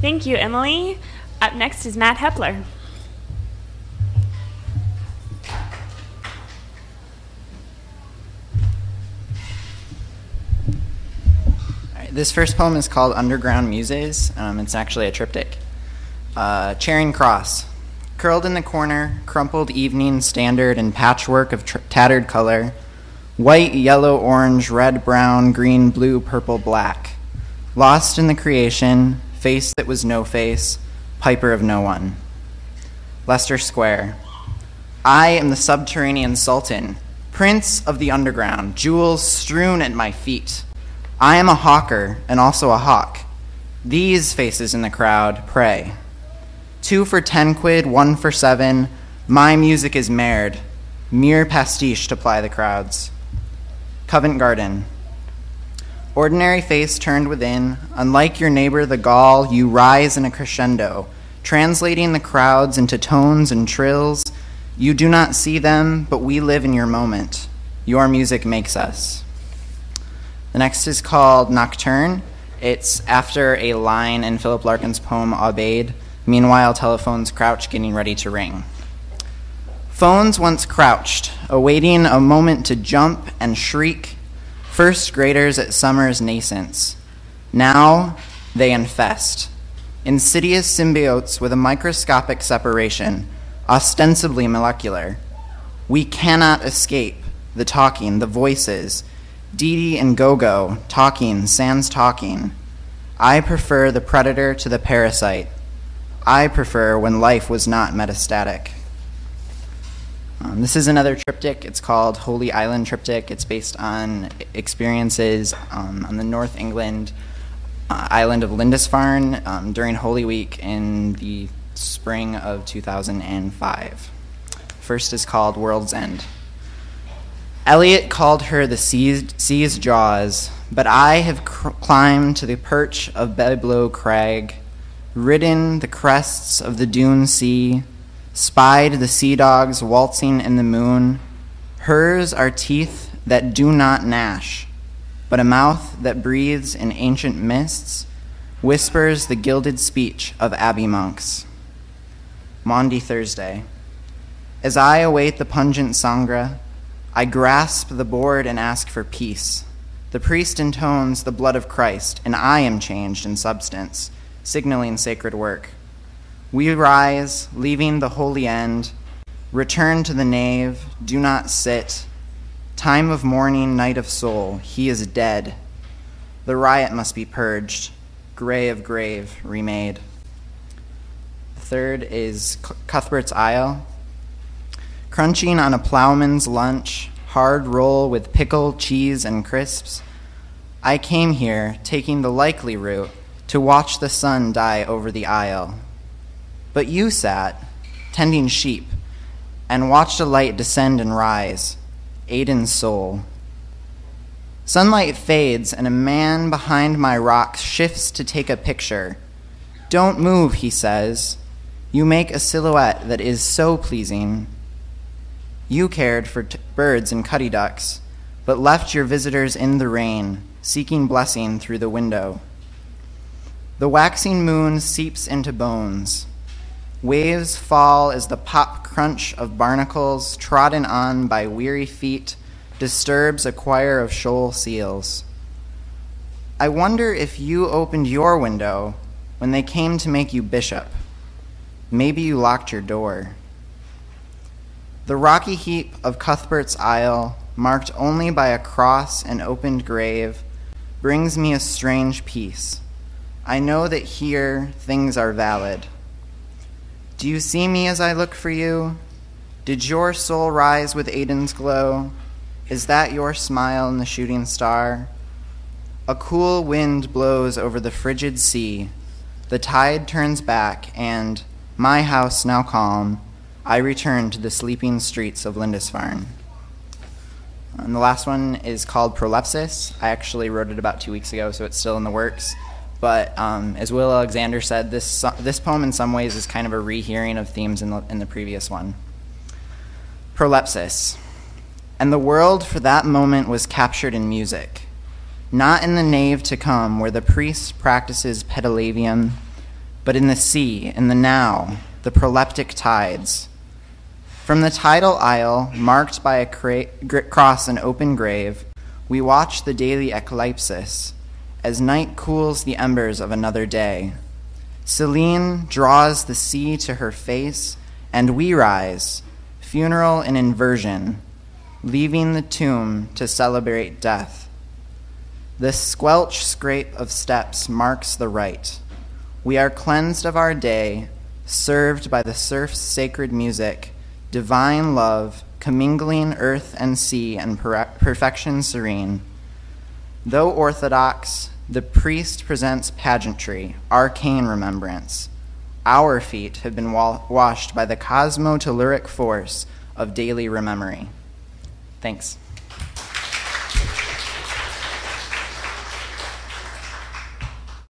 Thank you, Emily. Up next is Matt Hepler. This first poem is called Underground Muses. It's actually a triptych. Charing Cross. Curled in the corner, crumpled Evening Standard and patchwork of tattered color. White, yellow, orange, red, brown, green, blue, purple, black. Lost in the creation, face that was no face, piper of no one. Leicester Square. I am the subterranean sultan, prince of the underground, jewels strewn at my feet. I am a hawker and also a hawk. These faces in the crowd pray. 2 for 10 quid, 1 for 7. My music is marred, mere pastiche to ply the crowds. Covent Garden. Ordinary face turned within. Unlike your neighbor the Gaul, you rise in a crescendo, translating the crowds into tones and trills. You do not see them, but we live in your moment. Your music makes us. The next is called Nocturne. It's after a line in Philip Larkin's poem Aubade. Meanwhile, telephones crouch, getting ready to ring. Phones once crouched, awaiting a moment to jump and shriek, first graders at summer's nascence. Now they infest. Insidious symbiotes with a microscopic separation, ostensibly molecular. We cannot escape the talking, the voices, Dee Dee and Go-Go, talking, sans talking. I prefer the predator to the parasite. I prefer when life was not metastatic. This is another triptych. It's called Holy Island Triptych. It's based on experiences on the North England island of Lindisfarne during Holy Week in the spring of 2005. First is called World's End. Eliot called her the sea's jaws, but I have climbed to the perch of Beblow Crag, ridden the crests of the dune sea, spied the sea dogs waltzing in the moon. Hers are teeth that do not gnash, but a mouth that breathes in ancient mists, whispers the gilded speech of abbey monks. Maundy Thursday. As I await the pungent sangha, I grasp the board and ask for peace. The priest intones the blood of Christ, and I am changed in substance, signaling sacred work. We rise, leaving the holy end, return to the nave, do not sit. Time of mourning, night of soul, he is dead. The riot must be purged, gray of grave remade. The third is Cuthbert's Isle. Crunching on a plowman's lunch, hard roll with pickle, cheese, and crisps, I came here, taking the likely route, to watch the sun die over the isle. But you sat, tending sheep, and watched a light descend and rise, Aiden's soul. Sunlight fades, and a man behind my rock shifts to take a picture. Don't move, he says. You make a silhouette that is so pleasing. You cared for birds and cutty ducks, but left your visitors in the rain, seeking blessing through the window. The waxing moon seeps into bones. Waves fall as the pop crunch of barnacles trodden on by weary feet disturbs a choir of shoal seals. I wonder if you opened your window when they came to make you bishop. Maybe you locked your door. The rocky heap of Cuthbert's Isle, marked only by a cross and opened grave, brings me a strange peace. I know that here things are valid. Do you see me as I look for you? Did your soul rise with Aiden's glow? Is that your smile in the shooting star? A cool wind blows over the frigid sea. The tide turns back, and, my house now calm, I return to the sleeping streets of Lindisfarne. And the last one is called Prolepsis. I actually wrote it about 2 weeks ago, so it's still in the works. But as Will Alexander said, this poem in some ways is kind of a rehearing of themes in the previous one. Prolepsis. And the world for that moment was captured in music, not in the nave to come where the priest practices pedalavium, but in the sea, in the now, the proleptic tides. From the tidal isle, marked by a cross and open grave, we watch the daily eclipsis as night cools the embers of another day. Selene draws the sea to her face, and we rise, funeral in inversion, leaving the tomb to celebrate death. The squelch scrape of steps marks the rite. We are cleansed of our day, served by the surf's sacred music, divine love, commingling earth and sea and perfection serene. Though orthodox, the priest presents pageantry, arcane remembrance. Our feet have been washed by the cosmotelluric force of daily rememory. Thanks.